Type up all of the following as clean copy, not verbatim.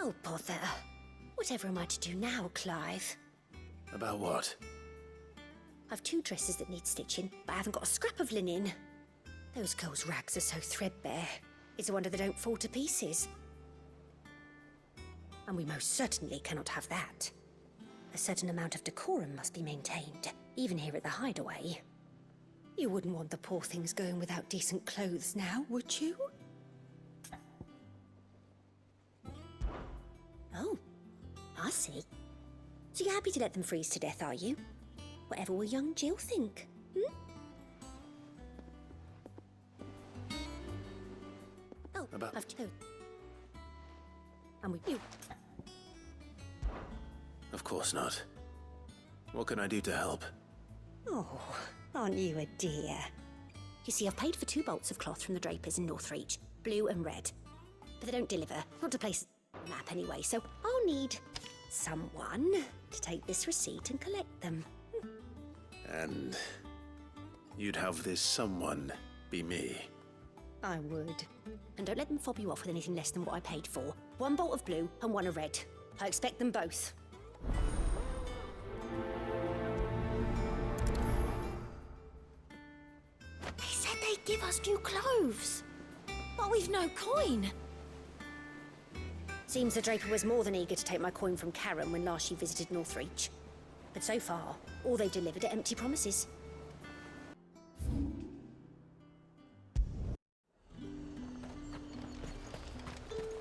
Oh, bother. Whatever am I to do now, Clive? About what? I've 2 dresses that need stitching, but I haven't got a scrap of linen. Those girls' rags are so threadbare. It's a wonder they don't fall to pieces. And we most certainly cannot have that. A certain amount of decorum must be maintained, even here at the Hideaway. You wouldn't want the poor things going without decent clothes now, would you? Oh, I see. So you're happy to let them freeze to death, are you? Whatever will young Jill think? Oh, About... I've told. I'm with you. Of course not. What can I do to help? Oh, aren't you a dear? You see, I've paid for 2 bolts of cloth from the drapers in Northreach, blue and red. But they don't deliver, not to place a map anyway, so I'll need someone to take this receipt and collect them. And you'd have this someone be me. I would. And don't let them fob you off with anything less than what I paid for. 1 bolt of blue and 1 of red. I expect them both. They said they'd give us new clothes. But we've no coin. Seems the draper was more than eager to take my coin from Karen when last she visited Northreach. But so far, all they've delivered are empty promises.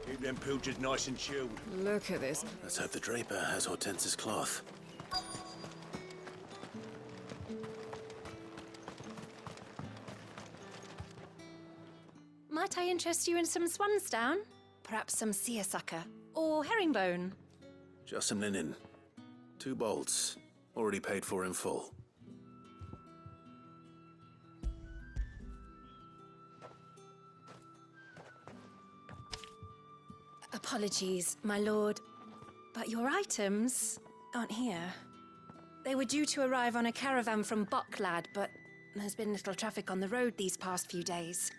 Keep them pilchers nice and chilled. Look at this. Let's hope the draper has Hortense's cloth. Might I interest you in some swansdown? Perhaps some seersucker or herringbone? Just some linen. 2 bolts. Already paid for in full. Apologies, my lord, but your items aren't here. They were due to arrive on a caravan from Bocklad, but there's been little traffic on the road these past few days.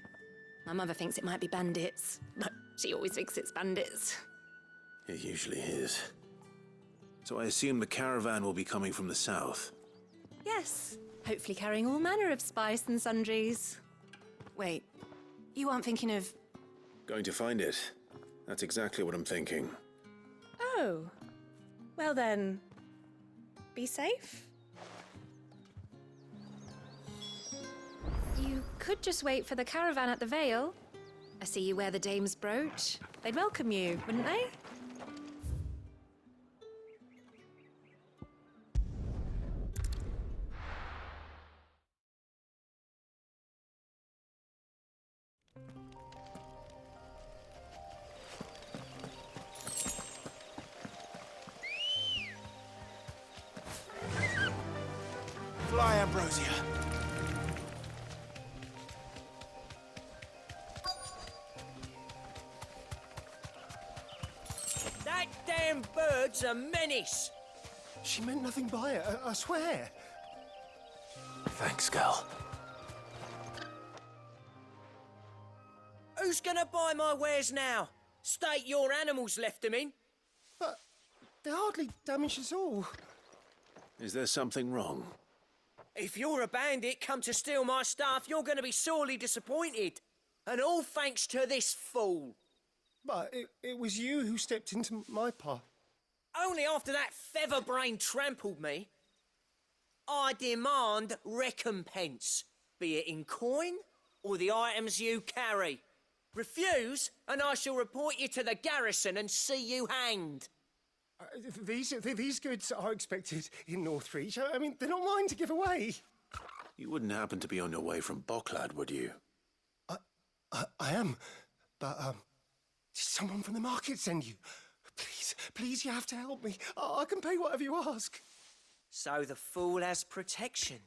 My mother thinks it might be bandits, but she always thinks it's bandits. It usually is. So I assume the caravan will be coming from the south. Yes, hopefully carrying all manner of spice and sundries. Wait, you aren't thinking of... Going to find it. That's exactly what I'm thinking. Oh, well then, be safe. You could just wait for the caravan at the Vale. I see you wear the dame's brooch. They'd welcome you, wouldn't they? Fly, Ambrosia. That damn bird's a menace. She meant nothing by it, I swear. Thanks, Gal. Who's gonna buy my wares now? State your animals left them in. But they hardly damaged us all. Is there something wrong? If you're a bandit come to steal my stuff, you're gonna be sorely disappointed. And all thanks to this fool. But it was you who stepped into my path. Only after that featherbrain trampled me. I demand recompense, be it in coin or the items you carry. Refuse, and I shall report you to the garrison and see you hanged. These goods are expected in Northreach. I mean, they're not mine to give away. You wouldn't happen to be on your way from Bocklad, would you? I am, but did someone from the market send you? Please, you have to help me. I can pay whatever you ask. So the fool has protection.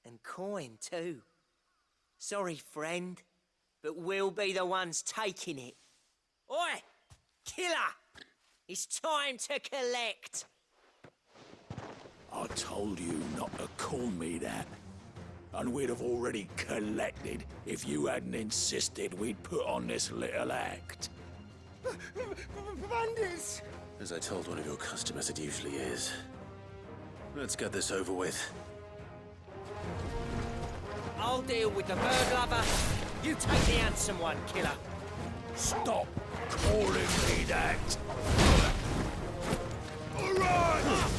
And coin, too. Sorry, friend, but we'll be the ones taking it. Oi! Killer! It's time to collect. I told you not to call me that. And we'd have already collected if you hadn't insisted we'd put on this little act. Bandits! As I told one of your customers, it usually is. Let's get this over with. I'll deal with the bird lover. You take the handsome one, killer. Stop calling me that! All right!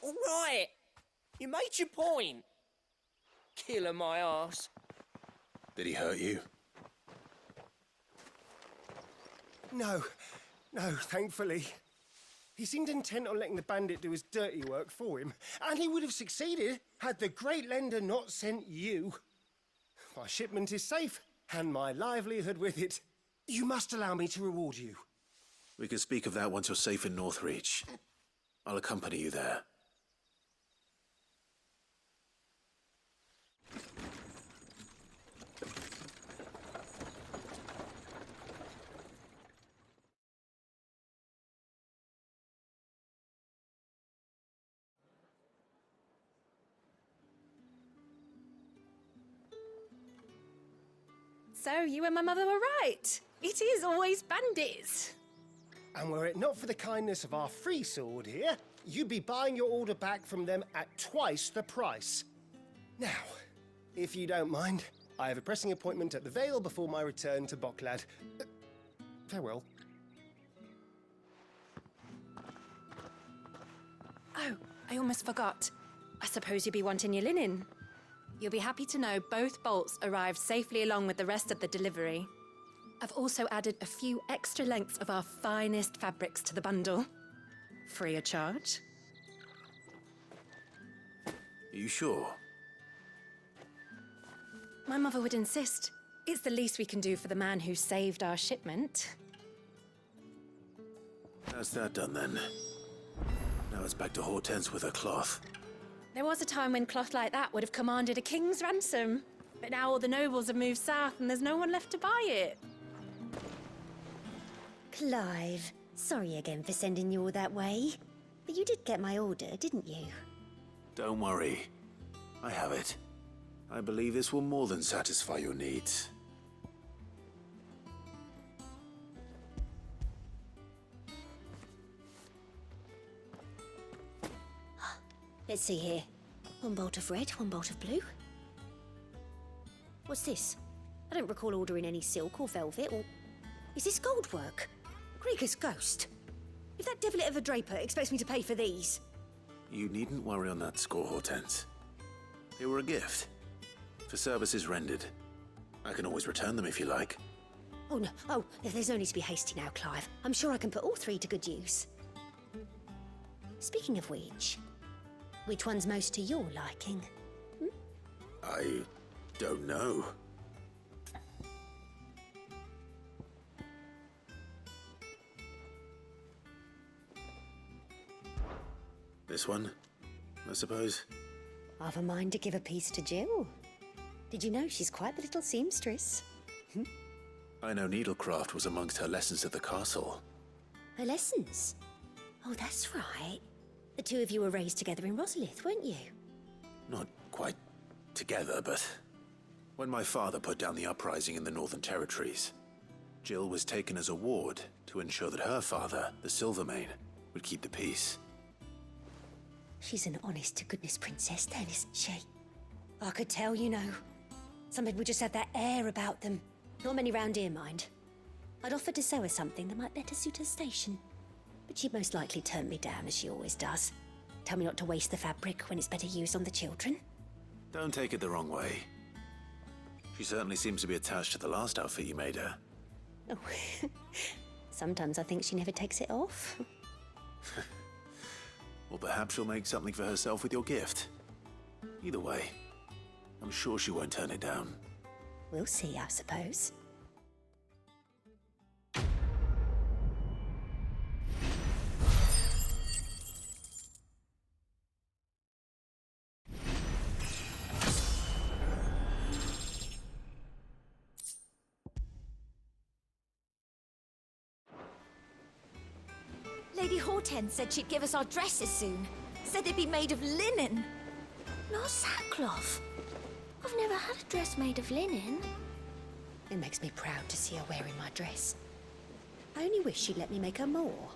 All right. You made your point. Killer my ass. Did he hurt you? No, thankfully. He seemed intent on letting the bandit do his dirty work for him, and he would have succeeded had the Great Lender not sent you. My shipment is safe, and my livelihood with it. You must allow me to reward you. We can speak of that once you're safe in Northreach. I'll accompany you there. So you and my mother were right. It is always bandits. And were it not for the kindness of our free sword here, you'd be buying your order back from them at twice the price. Now, if you don't mind, I have a pressing appointment at the Vale before my return to Boklad. Farewell. Oh, I almost forgot. I suppose you'll be wanting your linen. You'll be happy to know both bolts arrived safely along with the rest of the delivery. I've also added a few extra lengths of our finest fabrics to the bundle. Free of charge. Are you sure? My mother would insist. It's the least we can do for the man who saved our shipment. How's that done then? Now it's back to Hortense with her cloth. There was a time when cloth like that would have commanded a king's ransom. But now all the nobles have moved south and there's no one left to buy it. Clive, sorry again for sending you all that way. But you did get my order, didn't you? Don't worry. I have it. I believe this will more than satisfy your needs. Let's see here. One bolt of red, one bolt of blue. What's this? I don't recall ordering any silk or velvet or... Is this gold work? Krieger's ghost. If that devilet of a draper expects me to pay for these... You needn't worry on that score, Hortense. They were a gift. For services rendered. I can always return them if you like. Oh, no. Oh, there's no need to be hasty now, Clive. I'm sure I can put all three to good use. Speaking of which one's most to your liking? I don't know. This one, I suppose. I've a mind to give a piece to Jill. Did you know she's quite the little seamstress? I know needlecraft was amongst her lessons at the castle. Her lessons? Oh, that's right. The two of you were raised together in Rosalith, weren't you? Not quite together, but when my father put down the uprising in the Northern Territories, Jill was taken as a ward to ensure that her father, the Silvermane, would keep the peace. She's an honest-to-goodness princess then, isn't she? I could tell, you know. Some people just have that air about them. Not many round here, mind. I'd offered to sew her something that might better suit her station. But she'd most likely turn me down, as she always does. Tell me not to waste the fabric when it's better used on the children. Don't take it the wrong way. She certainly seems to be attached to the last outfit you made her. Oh, sometimes I think she never takes it off. Or perhaps she'll make something for herself with your gift. Either way, I'm sure she won't turn it down. We'll see, I suppose. Lady Hortense said she'd give us our dresses soon. Said they'd be made of linen. Not sackcloth. I've never had a dress made of linen. It makes me proud to see her wearing my dress. I only wish she'd let me make her more.